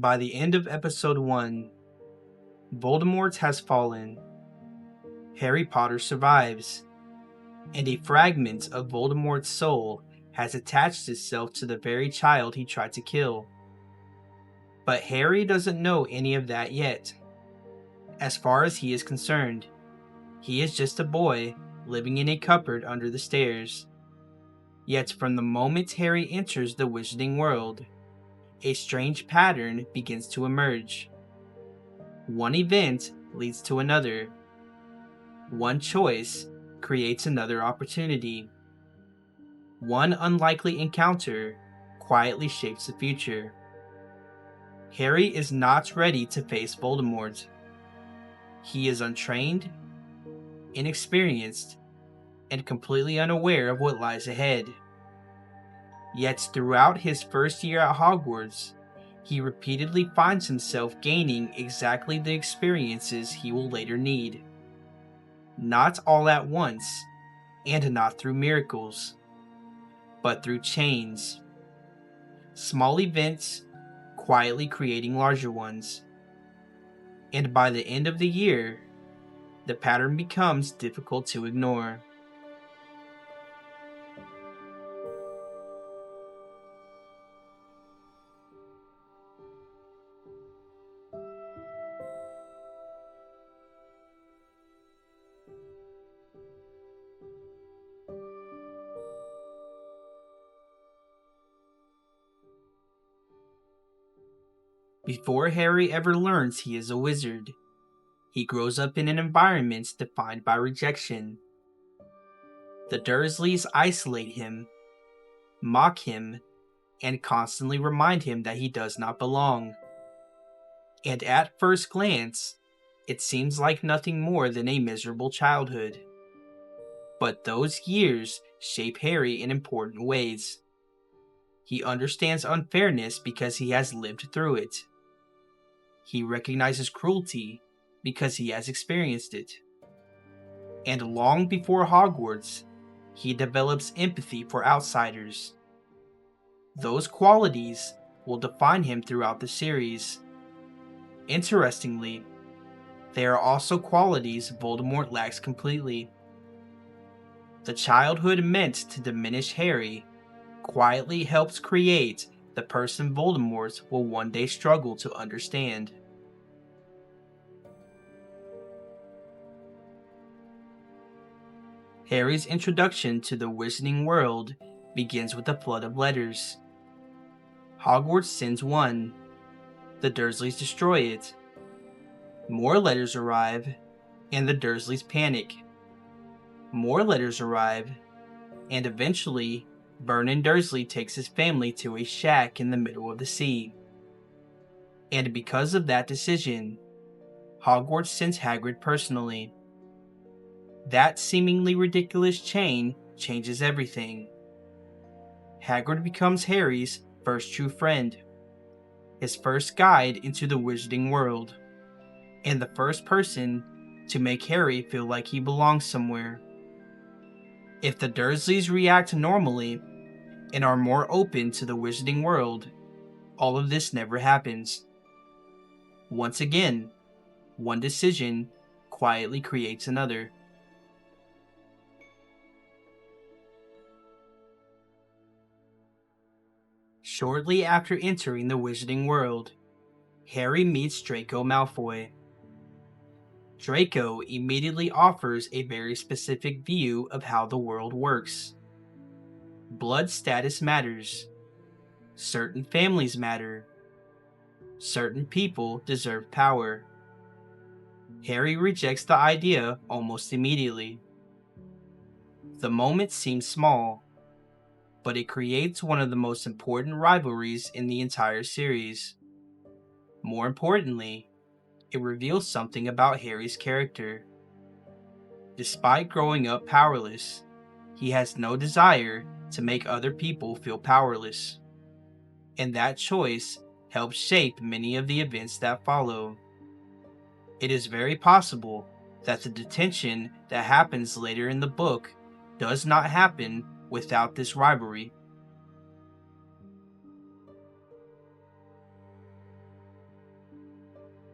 By the end of episode 1, Voldemort has fallen, Harry Potter survives, and a fragment of Voldemort's soul has attached itself to the very child he tried to kill. But Harry doesn't know any of that yet. As far as he is concerned, he is just a boy living in a cupboard under the stairs. Yet from the moment Harry enters the wizarding world, a strange pattern begins to emerge. One event leads to another. One choice creates another opportunity. One unlikely encounter quietly shapes the future. Harry is not ready to face Voldemort. He is untrained, inexperienced, and completely unaware of what lies ahead. Yet throughout his first year at Hogwarts, he repeatedly finds himself gaining exactly the experiences he will later need. Not all at once, and not through miracles, but through chains. Small events quietly creating larger ones. And by the end of the year, the pattern becomes difficult to ignore. Before Harry ever learns he is a wizard, he grows up in an environment defined by rejection. The Dursleys isolate him, mock him, and constantly remind him that he does not belong. And at first glance, it seems like nothing more than a miserable childhood. But those years shape Harry in important ways. He understands unfairness because he has lived through it. He recognizes cruelty because he has experienced it. And long before Hogwarts, he develops empathy for outsiders. Those qualities will define him throughout the series. Interestingly, they are also qualities Voldemort lacks completely. The childhood meant to diminish Harry quietly helps create the person Voldemort will one day struggle to understand. Harry's introduction to the wizarding world begins with a flood of letters. Hogwarts sends one. The Dursleys destroy it. More letters arrive, and the Dursleys panic. More letters arrive, and eventually, Vernon Dursley takes his family to a shack in the middle of the sea. And because of that decision, Hogwarts sends Hagrid personally. That seemingly ridiculous chain changes everything. Hagrid becomes Harry's first true friend, his first guide into the wizarding world, and the first person to make Harry feel like he belongs somewhere. If the Dursleys react normally and are more open to the wizarding world, all of this never happens. Once again, one decision quietly creates another. Shortly after entering the wizarding world, Harry meets Draco Malfoy. Draco immediately offers a very specific view of how the world works. Blood status matters. Certain families matter. Certain people deserve power. Harry rejects the idea almost immediately. The moment seems small, but it creates one of the most important rivalries in the entire series. More importantly, it reveals something about Harry's character. Despite growing up powerless, he has no desire to make other people feel powerless. And that choice helps shape many of the events that follow. It is very possible that the detention that happens later in the book does not happen without this rivalry.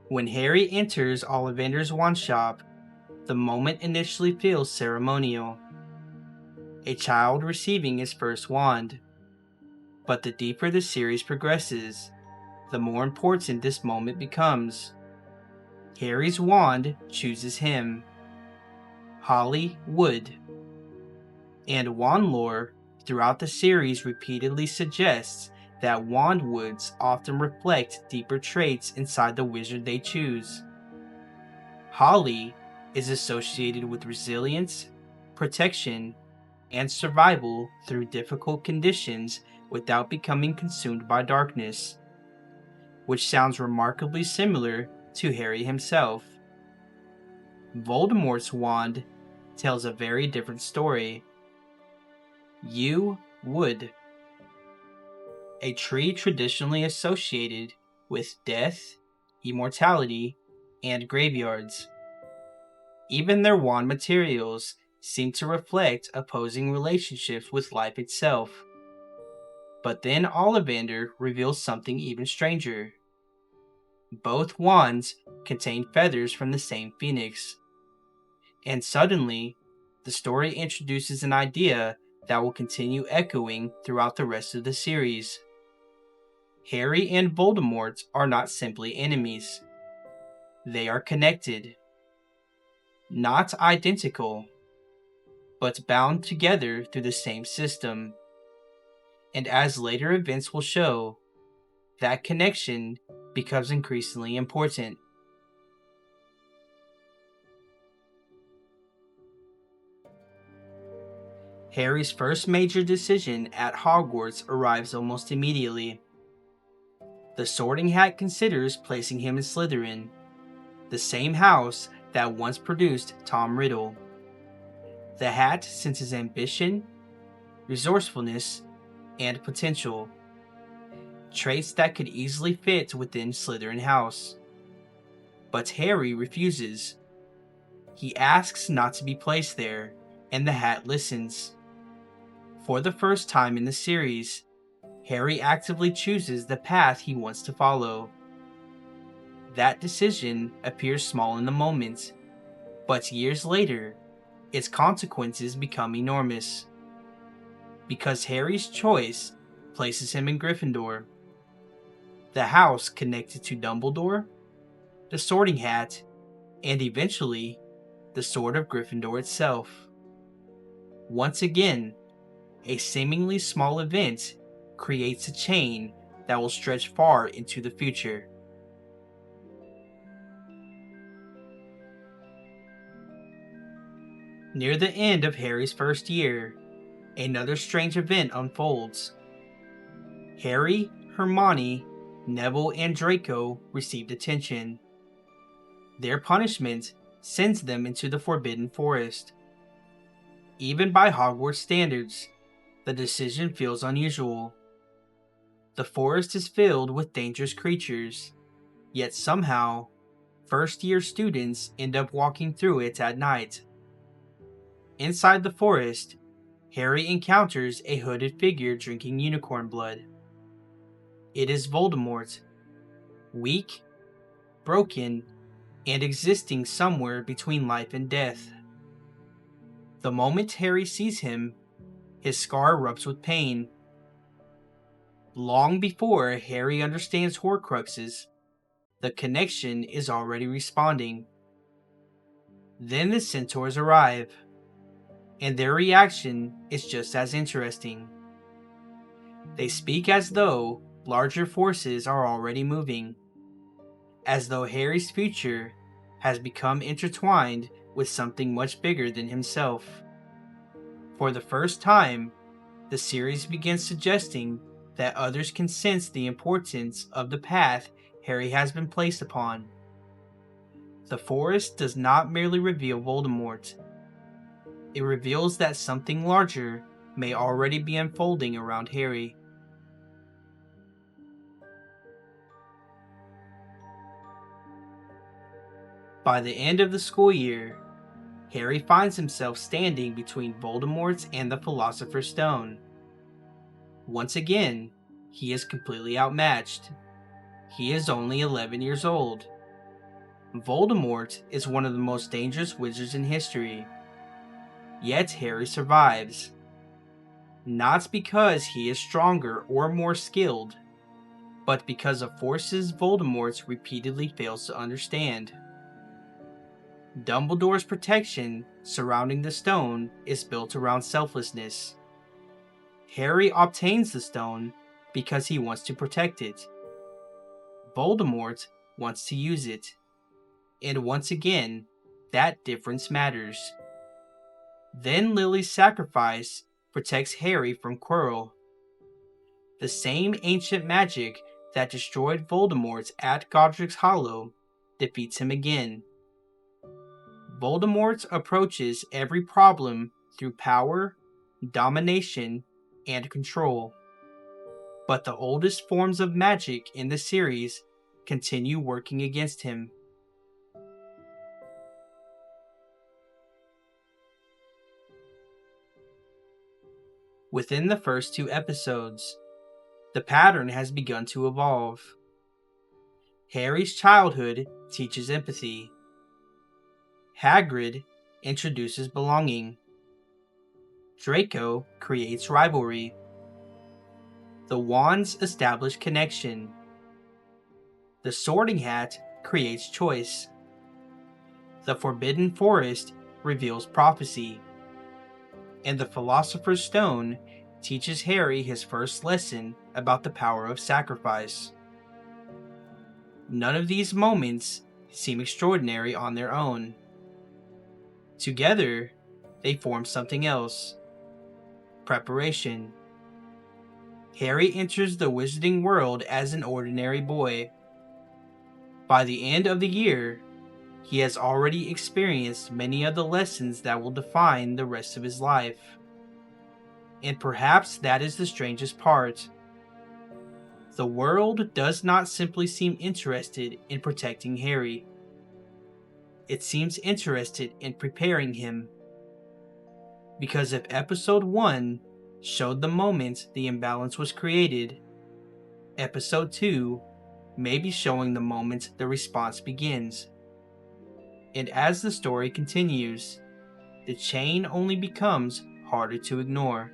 When Harry enters Ollivander's wand shop, the moment initially feels ceremonial. A child receiving his first wand. But the deeper the series progresses, the more important this moment becomes. Harry's wand chooses him, Holly Wood. And wand lore throughout the series repeatedly suggests that wand woods often reflect deeper traits inside the wizard they choose. Holly is associated with resilience, protection, and survival through difficult conditions without becoming consumed by darkness, which sounds remarkably similar to Harry himself. Voldemort's wand tells a very different story. Yew Wood, a tree traditionally associated with death, immortality, and graveyards. Even their wand materials seem to reflect opposing relationships with life itself. But then Ollivander reveals something even stranger. Both wands contain feathers from the same phoenix. And suddenly, the story introduces an idea that will continue echoing throughout the rest of the series. Harry and Voldemort are not simply enemies. They are connected. Not identical, but bound together through the same system. And as later events will show, that connection becomes increasingly important. Harry's first major decision at Hogwarts arrives almost immediately. The Sorting Hat considers placing him in Slytherin, the same house that once produced Tom Riddle. The Hat senses ambition, resourcefulness, and potential, traits that could easily fit within Slytherin House. But Harry refuses. He asks not to be placed there, and the Hat listens. For the first time in the series, Harry actively chooses the path he wants to follow. That decision appears small in the moment, but years later, its consequences become enormous. Because Harry's choice places him in Gryffindor, the house connected to Dumbledore, the Sorting Hat, and eventually, the Sword of Gryffindor itself. Once again, a seemingly small event creates a chain that will stretch far into the future. Near the end of Harry's first year, another strange event unfolds. Harry, Hermione, Neville, and Draco received attention. Their punishment sends them into the Forbidden Forest. Even by Hogwarts standards, the decision feels unusual. The forest is filled with dangerous creatures, yet somehow, first-year students end up walking through it at night. Inside the forest, Harry encounters a hooded figure drinking unicorn blood. It is Voldemort, weak, broken, and existing somewhere between life and death. The moment Harry sees him, his scar erupts with pain. Long before Harry understands Horcruxes, the connection is already responding. Then the Centaurs arrive, and their reaction is just as interesting. They speak as though larger forces are already moving, as though Harry's future has become intertwined with something much bigger than himself. For the first time, the series begins suggesting that others can sense the importance of the path Harry has been placed upon. The forest does not merely reveal Voldemort. It reveals that something larger may already be unfolding around Harry. By the end of the school year, Harry finds himself standing between Voldemort and the Philosopher's Stone. Once again, he is completely outmatched. He is only 11 years old, Voldemort is one of the most dangerous wizards in history, yet Harry survives. Not because he is stronger or more skilled, but because of forces Voldemort repeatedly fails to understand. Dumbledore's protection surrounding the stone is built around selflessness. Harry obtains the stone because he wants to protect it. Voldemort wants to use it. And once again, that difference matters. Then Lily's sacrifice protects Harry from Quirrell. The same ancient magic that destroyed Voldemort at Godric's Hollow defeats him again. Voldemort approaches every problem through power, domination, and control. But the oldest forms of magic in the series continue working against him. Within the first 2 episodes, the pattern has begun to evolve. Harry's childhood teaches empathy. Hagrid introduces belonging. Draco creates rivalry. The wands establish connection. The Sorting Hat creates choice. The Forbidden Forest reveals prophecy. And the Philosopher's Stone teaches Harry his first lesson about the power of sacrifice. None of these moments seem extraordinary on their own. Together, they form something else. Preparation. Harry enters the wizarding world as an ordinary boy. By the end of the year, he has already experienced many of the lessons that will define the rest of his life. And perhaps that is the strangest part. The world does not simply seem interested in protecting Harry. It seems interested in preparing him. Because if Episode 1 showed the moment the imbalance was created, Episode 2 may be showing the moment the response begins. And as the story continues, the chain only becomes harder to ignore.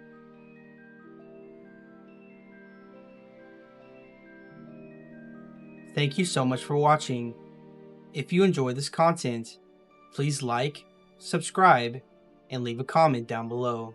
Thank you so much for watching. If you enjoy this content, please like, subscribe, and leave a comment down below.